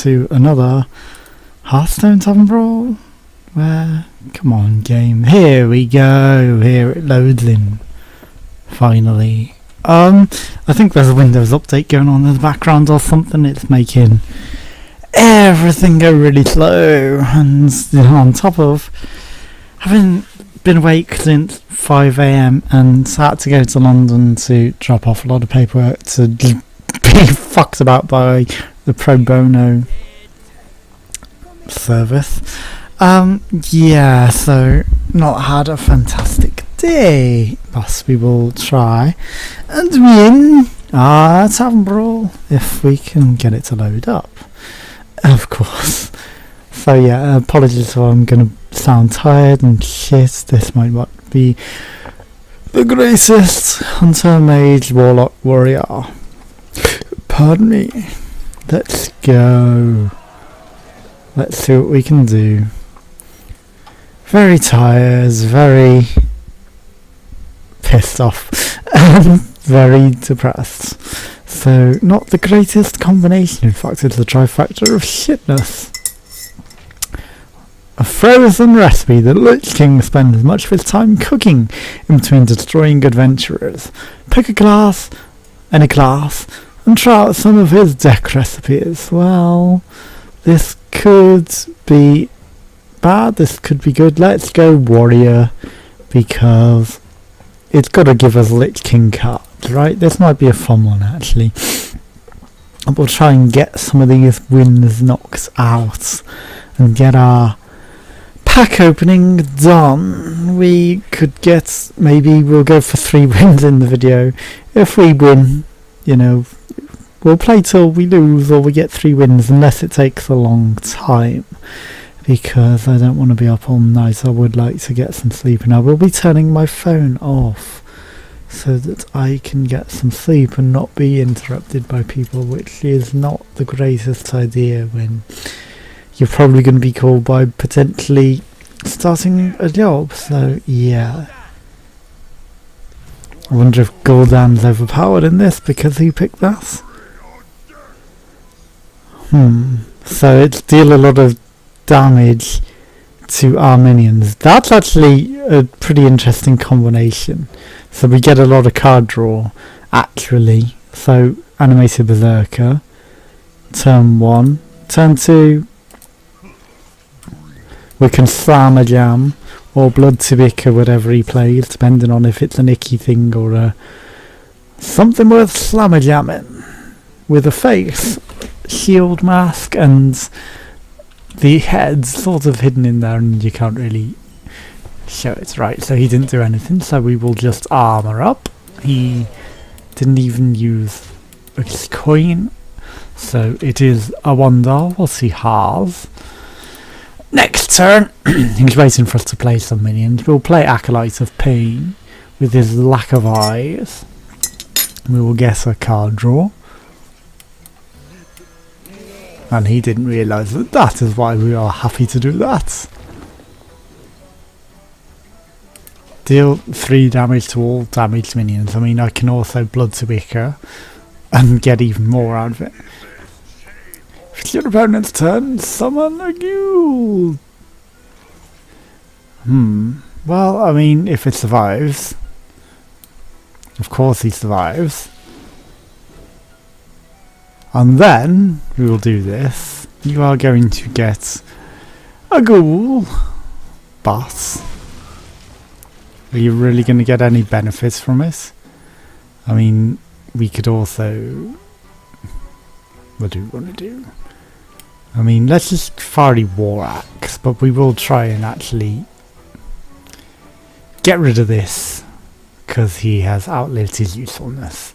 to another Hearthstone Tavern Brawl. Come on, game. Here we go. Here it loads in. Finally. I think there's a Windows update going on in the background or something. It's making everything go really slow. And on top of having been awake since 5 a.m. and had to go to London to drop off a lot of paperwork to be fucked about by the pro bono service. So not had a fantastic day, but we will try and win our Tavern Brawl if we can get it to load up, of course. So yeah, apologies if I'm gonna sound tired and shit. This might not be the greatest hunter, mage, warlock, warrior. Pardon me. Let's go. Let's see what we can do. Very tired, very pissed off, and very depressed. So, not the greatest combination. In fact, it's the trifecta of shitness. A frozen recipe. The Lich King spends much of his time cooking in between destroying adventurers. Pick a class, any class, and try out some of his deck recipes. Well, this could be bad, this could be good. Let's go warrior, because it's got to give us Lich King cards, right? This might be a fun one, actually. We'll try and get some of these wins knocked out and get our pack opening done. We could get, maybe we'll go for 3 wins in the video. If we win, we'll play till we lose or we get 3 wins, unless it takes a long time, because I don't want to be up all night. I would like to get some sleep, and I will be turning my phone off so that I can get some sleep and not be interrupted by people, which is not the greatest idea when you're probably going to be called by potentially starting a job. So yeah, I wonder if Gul'dan's overpowered in this because he picked that. So it's deal a lot of damage to our minions. That's actually a pretty interesting combination. So we get a lot of card draw, actually. So Animated Berserker, turn 1, turn 2, we can slam a jam, or Blood Tibika, whatever he plays, depending on if it's an icky thing or something worth slammer jamming, with a face, shield mask, and the head's sort of hidden in there and you can't really show it, right? So he didn't do anything, so we will just armor up. He didn't even use a coin, so it is a wonder. We'll see Harz. Next turn, he's waiting for us to play some minions. We'll play Acolyte of Pain with his lack of eyes. We will guess a card draw. And he didn't realise that that is why we are happy to do that. Deal 3 damage to all damaged minions. I mean, I can also Blood Tibika and get even more out of it. If it's your opponent's turn, summon a ghoul. Well, I mean, if it survives. Of course he survives. And then we will do this. You are going to get a ghoul, but are you really going to get any benefits from it? I mean, we could also... What do we want to do? I mean, let's just fiery war axe, but we will try and actually get rid of this, because he has outlived his usefulness.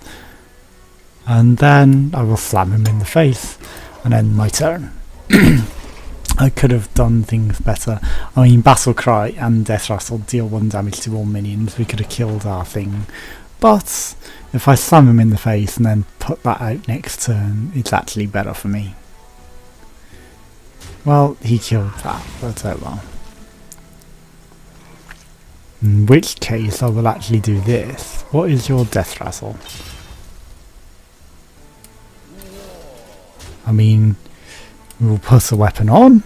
And then I will slam him in the face and end my turn. I could have done things better. I mean, Battle Cry and Death Rattle deal 1 damage to all minions. We could have killed our thing. But if I slam him in the face and then put that out next turn, it's actually better for me. Well, he killed that, but oh well. In which case I will actually do this. What is your Death Rattle? I mean, We'll put a weapon on.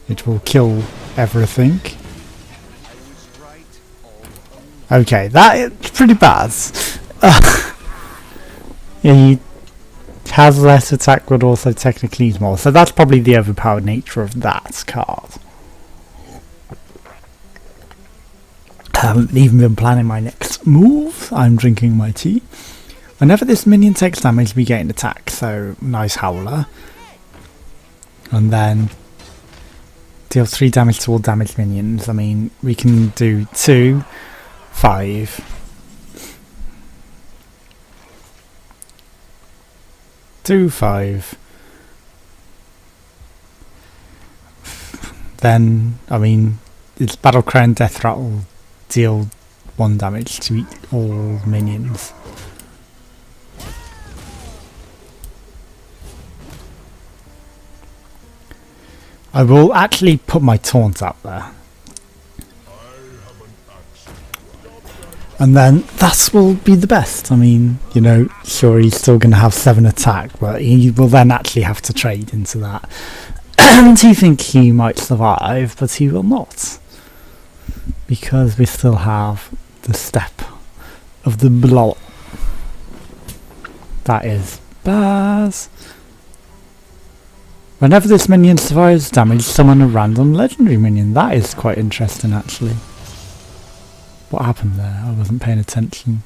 It will kill everything. Okay, that is pretty bad. Yeah, he has less attack, but also technically he's more. So that's probably the overpowered nature of that card. I haven't even been planning my next move. I'm drinking my tea. Whenever this minion takes damage, we get an attack. So, nice howler. And then deal 3 damage to all damaged minions. I mean, we can do 2, 5. 2, 5. Then, I mean, it's Battle Cry and Death Rattle deal 1 damage to all minions. I will actually put my taunt up there. And then that will be the best. I mean, you know, sure, he's still going to have 7 attack, but he will then actually have to trade into that. And he thinks he might survive, but he will not. Because we still have the step of the blow. That is bad. Whenever this minion survives damage, summon a random legendary minion. That is quite interesting, actually. What happened there? I wasn't paying attention.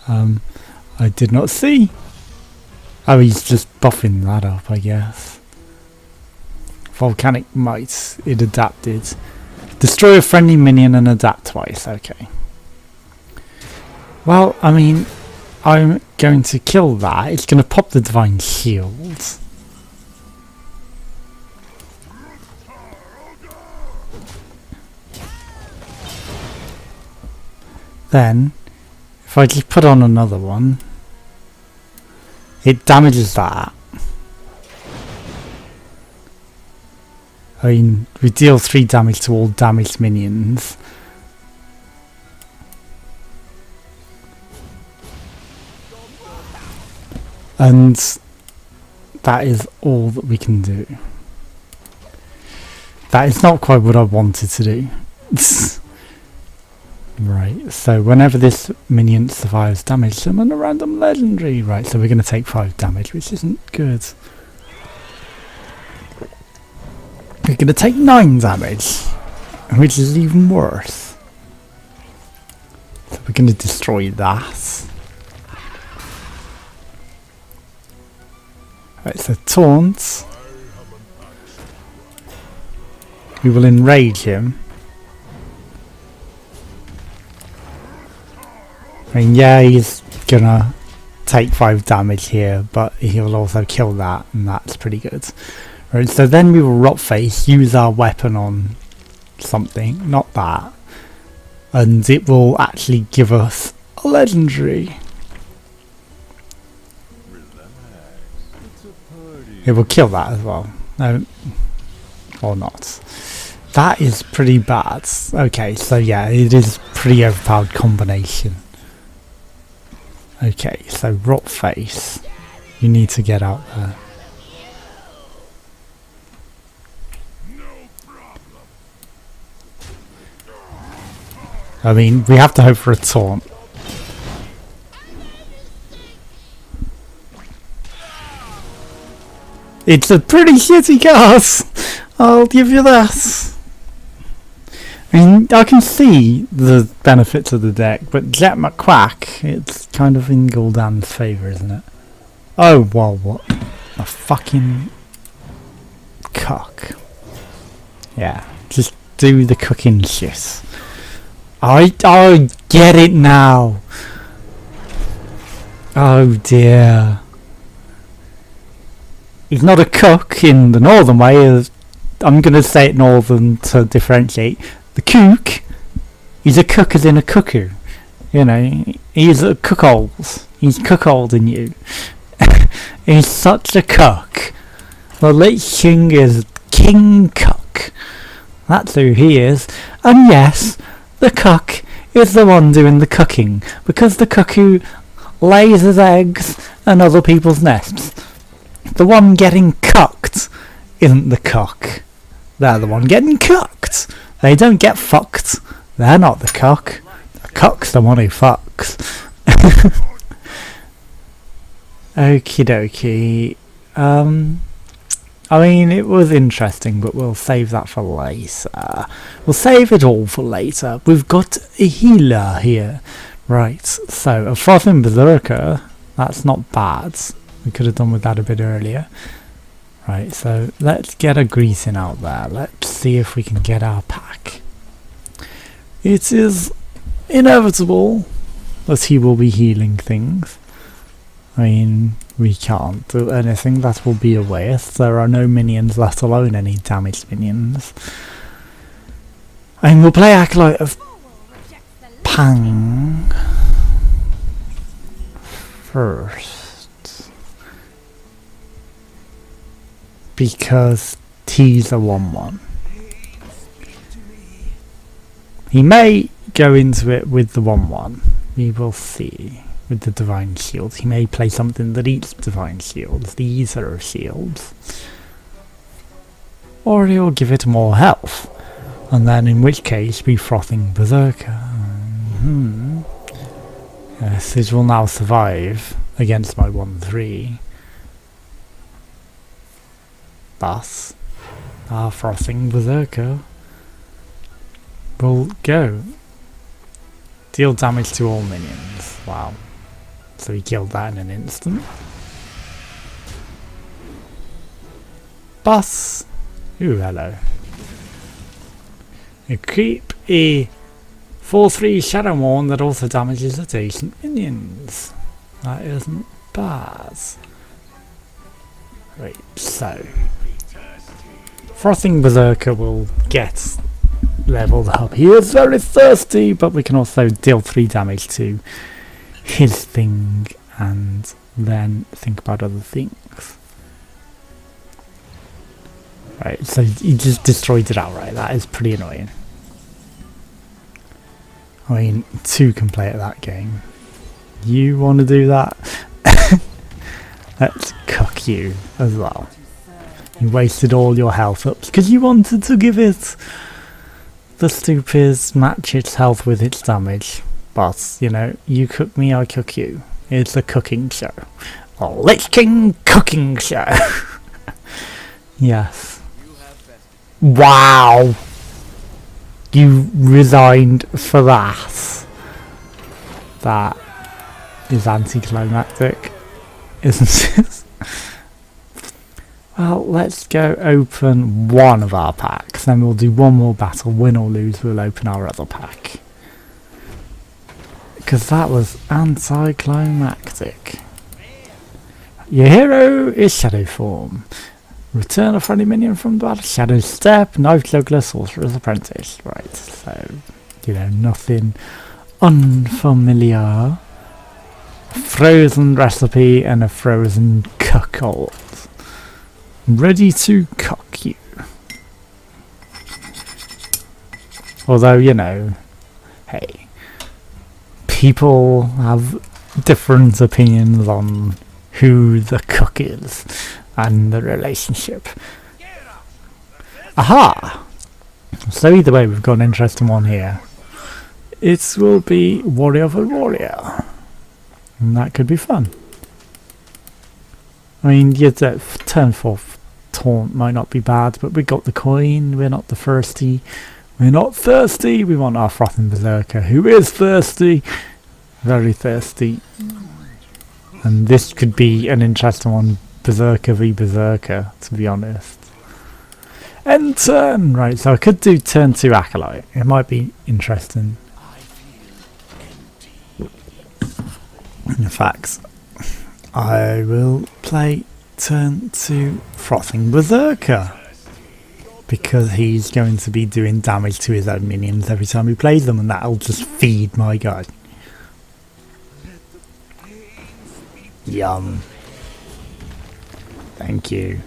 I did not see. Oh, he's just buffing that up, I guess. Volcanic Might. It adapted. Destroy a friendly minion and adapt twice. Okay. Well, I mean, I'm going to kill that. It's going to pop the Divine Shield. Then, if I just put on another one, it damages that. I mean, we deal 3 damage to all damaged minions. And that is all that we can do. That is not quite what I wanted to do. Right, so whenever this minion survives damage, summon a random legendary. Right, so we're going to take 5 damage, which isn't good. We're going to take 9 damage, which is even worse. So we're going to destroy that. Right, so taunt. We will enrage him. I mean, yeah, he's gonna take 5 damage here, but he'll also kill that, and that's pretty good. Right, so then we will rot face, use our weapon on something, not that, and it will actually give us a legendary. It will kill that as well. No, or not. That is pretty bad. Okay, so yeah, it is pretty overpowered combination. Okay, so rot face, you need to get out there. I mean, we have to hope for a taunt. It's a pretty shitty card, I'll give you that. I mean, I can see the benefits of the deck, but Jet McQuack, it's kind of in Gul'dan's favour, isn't it? Oh, well, what? A fucking cock. Yeah, just do the cooking shit. I get it now. Oh dear. He's not a cook in the northern way. I'm going to say it northern to differentiate. The kook, he's a cook as in a cuckoo. You know, he's a cuckold. He's cuckolding you. He's such a cook. The Lich King is King Cook. That's who he is. And yes, the cook is the one doing the cooking, because the cuckoo lays his eggs and other people's nests. The one getting cucked isn't the cuck. They're the one getting cucked. They don't get fucked. They're not the cuck. The cuck's the one who fucks. Okie dokie. I mean, it was interesting, but we'll save that for later. We'll save it all for later. We've got a healer here. Right, so a frothing berserker. That's not bad. We could have done with that a bit earlier. Right, so let's get a greasing out there. Let's see if we can get our pack. It is inevitable that he will be healing things. I mean, we can't do anything, that will be a waste. There are no minions, let alone any damaged minions. And we'll play Acolyte of Pang first, because he's a 1-1. He may go into it with the 1-1, we will see. With the Divine Shield, he may play something that eats Divine Shields, these are shields, or he'll give it more health, and then in which case be Frothing Berserker. Yes, it will now survive against my 1-3. Thus, our Frothing Berserker will go. Deal damage to all minions. Wow. So he killed that in an instant. Bus. Ooh, hello. Equip a 4/3 Shadow Worn that also damages adjacent minions. That isn't bad. Right, so Frothing Berserker will get leveled up. He is very thirsty, but we can also deal 3 damage to his thing and then think about other things. Right, so he just destroyed it outright. That is pretty annoying. I mean, 2 can play at that game. You want to do that? Let's cuck you as well. You wasted all your health ups because you wanted to give it the stupid match its health with its damage. But, you know, you cook me, I cook you. It's a cooking show. A Lich King cooking show. Yes. Wow. You resigned for that. That is anticlimactic, isn't it? Well, let's go open one of our packs, then we'll do one more battle. Win or lose, we'll open our other pack. Because that was anticlimactic. Your hero is Shadow Form. Return a friendly minion from the battle. Shadow Step, Knife Juggler, Sorcerer's Apprentice. Right, so, you know, nothing unfamiliar. Frozen recipe and a frozen cuckold. Ready to cock you. Although, you know, hey, people have different opinions on who the cook is and the relationship. Aha! So either way, we've got an interesting one here. It will be Warrior for Warrior. And that could be fun. I mean, yeah, turn 4 taunt might not be bad, but we got the coin, we're not the thirsty. We're not thirsty, we want our Frothing Berserker, who is thirsty. Very thirsty. And this could be an interesting one, Berserker v Berserker, to be honest. End turn! Right, so I could do turn 2 Acolyte. It might be interesting. In fact, I will play turn 2 Frothing Berserker, because he's going to be doing damage to his own minions every time he plays them, and that'll just feed my guy. Yum. Thank you.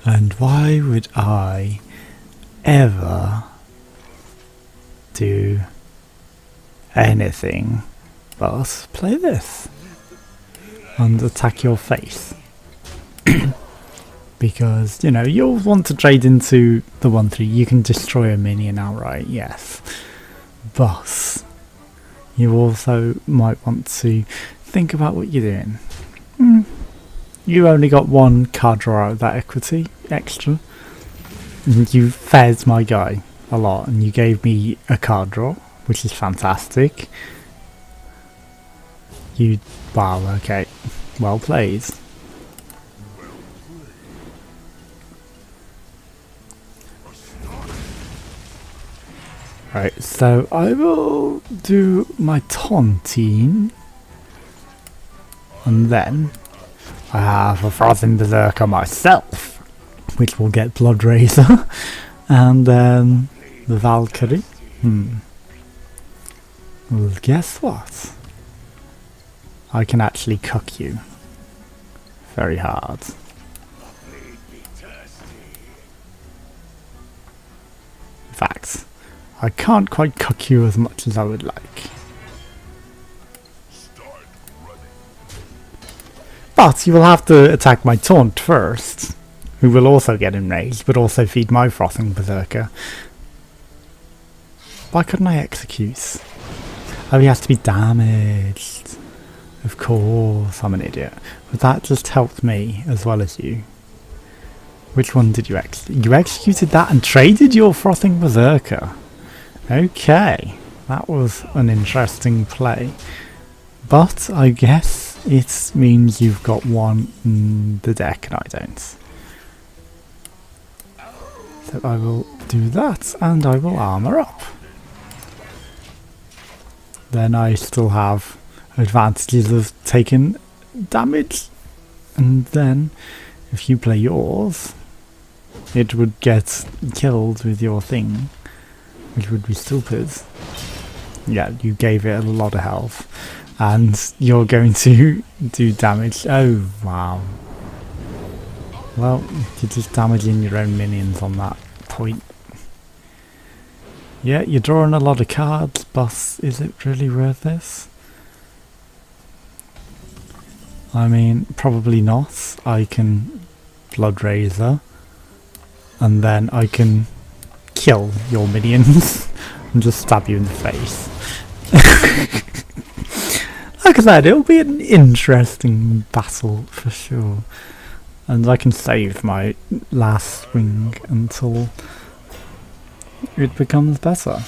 And why would I ever do anything but play this? and attack your face. Because, you know, you'll want to trade into the 1-3. You can destroy a minion outright, yes. But you also might want to think about what you're doing. You only got one card draw out of that equity extra. And you fed my guy a lot, and you gave me a card draw, which is fantastic. Wow, okay. Well played. Right, so I will do my taunting, and then I have a frozen berserker myself, which will get Blood Razor, and then the Valkyrie. Well, guess what? I can actually cook you very hard. In fact, I can't quite cook you as much as I would like. But you will have to attack my taunt first, who will also get enraged, but also feed my frothing berserker. Why couldn't I execute? Oh, he has to be damaged. Of course, I'm an idiot. But that just helped me as well as you. Which one did you execute? You executed that and traded your frothing berserker. Okay, that was an interesting play. But I guess it means you've got one in the deck and I don't. So I will do that and I will armour up. Then I still have advantages of taking damage. And then if you play yours, it would get killed with your thing, which would be stupid. Yeah, you gave it a lot of health. And you're going to do damage. Oh, wow. Well, you're just damaging your own minions on that point. Yeah, you're drawing a lot of cards, but is it really worth this? I mean, probably not. I can Blood Razor, and then I can kill your minions and just stab you in the face. Like I said, it'll be an interesting battle for sure. And I can save my last swing until it becomes better.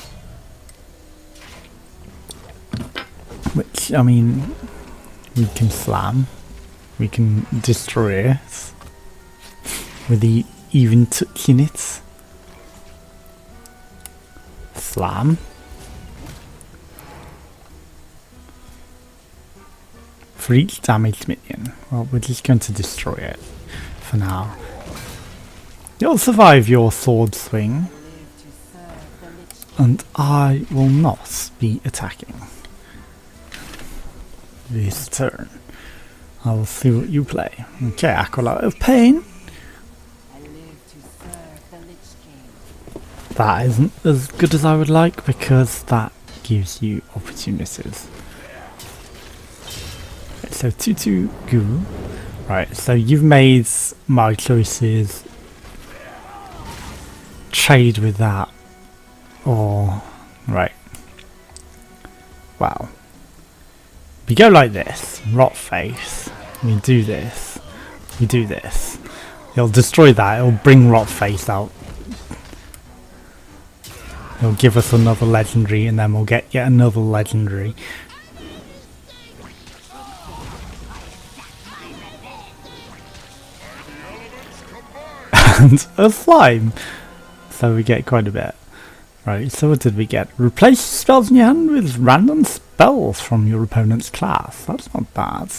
Which, I mean, we can slam. We can destroy it. With the even touching it. Slam. For each damaged minion. Well, we're just going to destroy it for now. You'll survive your sword swing. And I will not be attacking this turn. I will see what you play. Okay, Acolyte of Pain. That isn't as good as I would like because that gives you opportunities. So 2-2 goo. Right, so you've made my choices. Trade with that. Or right. Wow. We go like this. Rot face. We do this. We do this. It'll destroy that. It'll bring Rot face out. It'll give us another legendary and then we'll get yet another legendary. And a slime. So we get quite a bit. Right, so what did we get? Replace spells in your hand with random spells from your opponent's class. That's not bad.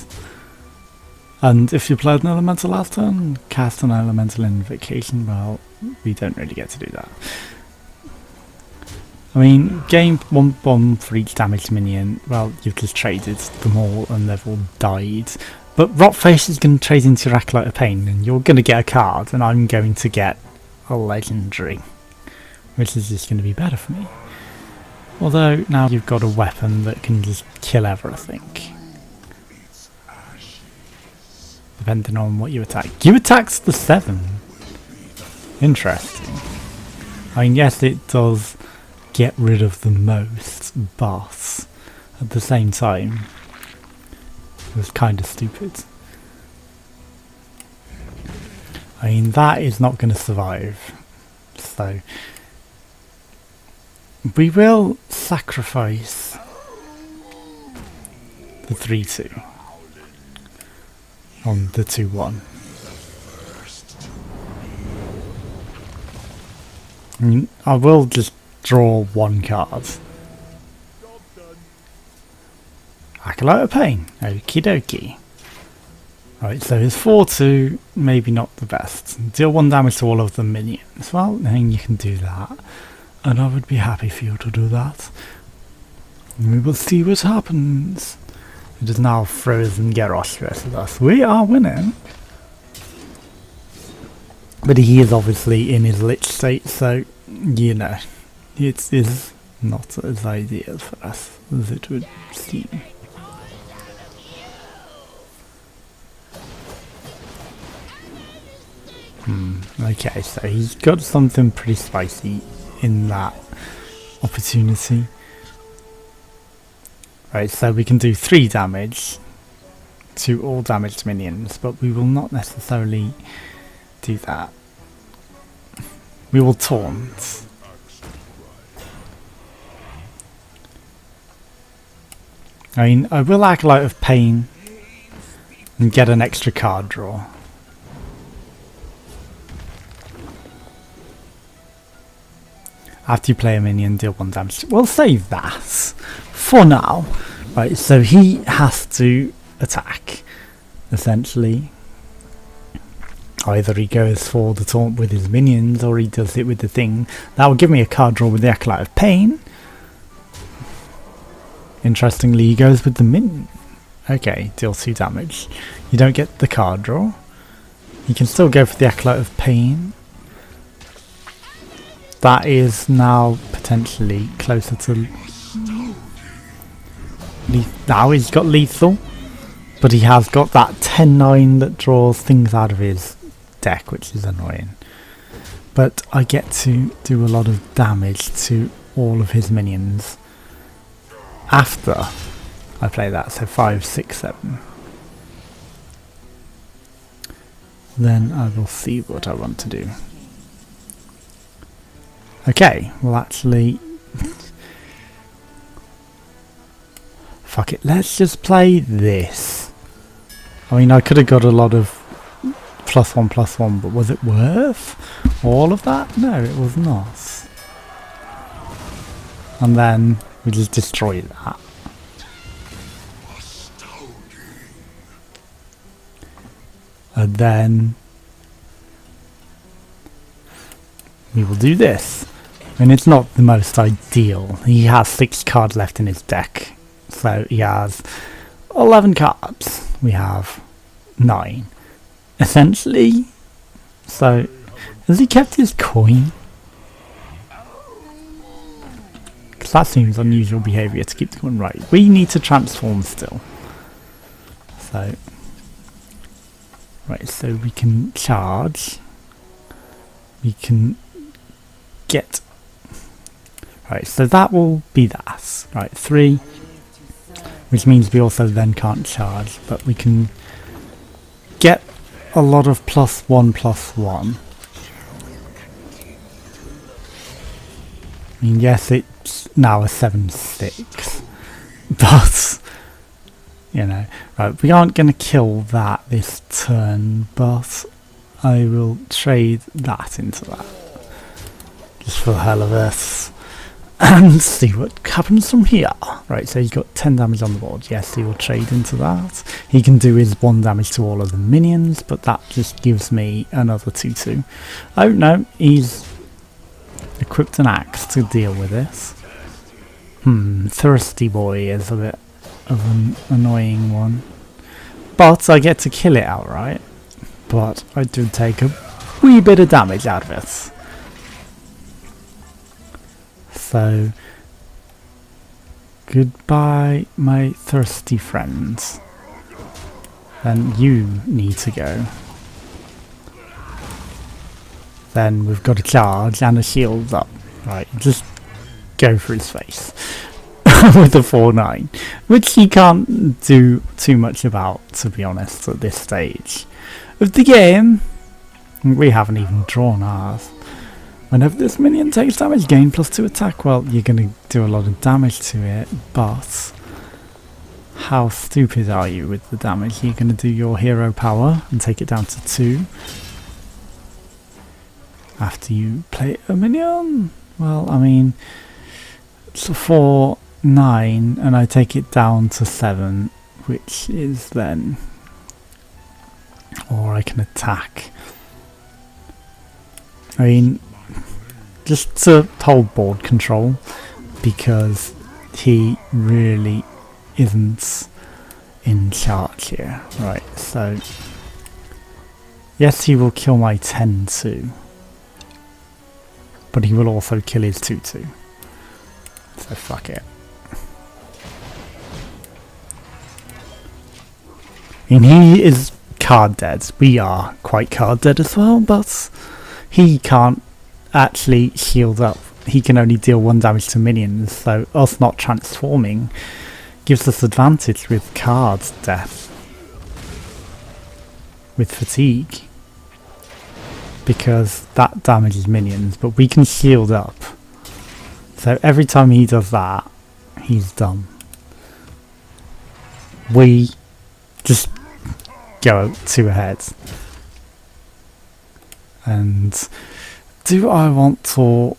And if you played an elemental last turn, cast an elemental invocation. Well, we don't really get to do that. I mean, gain 1 for each damaged minion. Well, you've just traded them all and they've all died. But Rotface is going to trade into your Acolyte of Pain and you're going to get a card and I'm going to get a legendary. Which is just going to be better for me. Although now you've got a weapon that can just kill everything. depending on what you attack. You attacked the 7. Interesting. I mean, yes, it does get rid of the most, but at the same time, it was kind of stupid. I mean, that is not going to survive. So, we will sacrifice the 3-2 on the 2-1. I will just draw 1 card. Acolyte of Pain. Okie dokie. Right, so his 4-2, maybe not the best. Deal 1 damage to all of the minions. Well, then you can do that. And I would be happy for you to do that. And we will see what happens. It is now frozen Garrosh versus us. We are winning. But he is obviously in his lich state, so, you know, it is not as ideal for us as it would seem. Okay, so he's got something pretty spicy in that opportunity. Right, so we can do 3 damage to all damaged minions, but we will not necessarily do that. We will taunt. I mean, I will Acolyte of Pain and get an extra card draw. After you play a minion, deal 1 damage. We'll save that for now. Right, so he has to attack, essentially. Either he goes for the taunt with his minions, or he does it with the thing. That will give me a card draw with the Acolyte of Pain. Interestingly, he goes with the minion. Okay, deal 2 damage. You don't get the card draw. You can still go for the Acolyte of Pain. That is now potentially closer to... Now he's got lethal, but he has got that 10-9 that draws things out of his deck, which is annoying. But I get to do a lot of damage to all of his minions after I play that, so 5, 6, 7. Then I will see what I want to do. Okay, well actually, fuck it, let's just play this. I mean, I could have got a lot of +1/+1, but was it worth all of that? No, it was not. And then we just destroy that. And then we will do this. And it's not the most ideal. He has 6 cards left in his deck. So he has 11 cards. We have 9. Essentially. So, has he kept his coin? Because that seems unusual behaviour to keep the coin. Right, we need to transform still. So, right, so we can charge. We can get... Right, so that will be that. Right, 3. Which means we also then can't charge, but we can get a lot of +1/+1. I mean, yes, it's now a 7/6, but, you know, right, we aren't going to kill that this turn, but I will trade that into that, just for the hell of it. And see what happens from here. Right, so he's got 10 damage on the board. Yes, he will trade into that. He can do his 1 damage to all of the minions, but that just gives me another 2/2. Oh no, he's equipped an axe to deal with this. Thirsty Boy is a bit of an annoying one. But I get to kill it outright. But I do take a wee bit of damage out of it. So, goodbye, my thirsty friends. then you need to go. Then we've got a charge and a shield up. Right, just go for his face with the 4-9, which he can't do too much about, to be honest, at this stage of the game. We haven't even drawn ours. Whenever this minion takes damage, gain +2 attack. Well, you're going to do a lot of damage to it, but how stupid are you with the damage? You're going to do your hero power and take it down to 2 after you play a minion. Well, I mean, it's a 4-9 and I take it down to 7, which is then, or I can attack. I mean, just to hold board control, because he really isn't in charge here. Right, so yes, he will kill my 10-2, but he will also kill his 2-2. So fuck it. And he is card dead. We are quite card dead as well, but he can't actually shield up. He can only deal 1 damage to minions, so us not transforming gives us advantage with card death, with fatigue, because that damages minions, but we can shield up. So every time he does that, he's done. We just go 2 ahead. And do I want to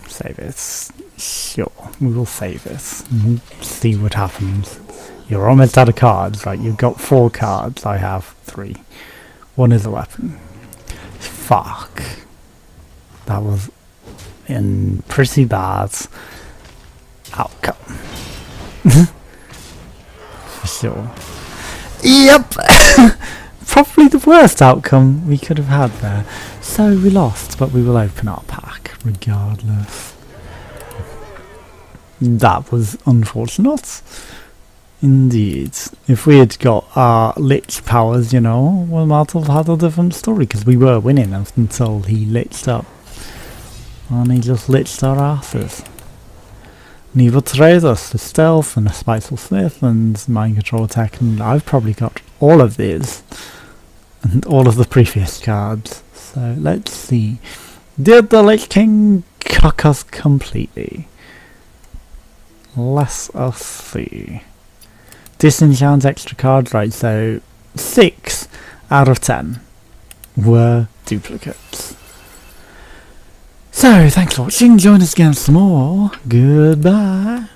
save it? Sure, we will save it. And see what happens. You're almost out of cards, right? You've got 4 cards, I have 3. 1 is a weapon. Fuck. That was a pretty bad outcome. For sure. Yep! Probably the worst outcome we could have had there. So we lost, but we will open our pack regardless. That was unfortunate. Indeed. If we had got our lich powers, you know, we might have had a different story, because we were winning until he liched up. And he just liched our asses. And he betrayed us, the stealth and the spiteful smith and mind control attack, and I've probably got all of these and all of the previous cards. So let's see. Did the Lich King cuck us completely? Let us see. Disenchant extra cards, right, so 6 out of 10 were duplicates. So, thanks for watching, join us again some more, goodbye.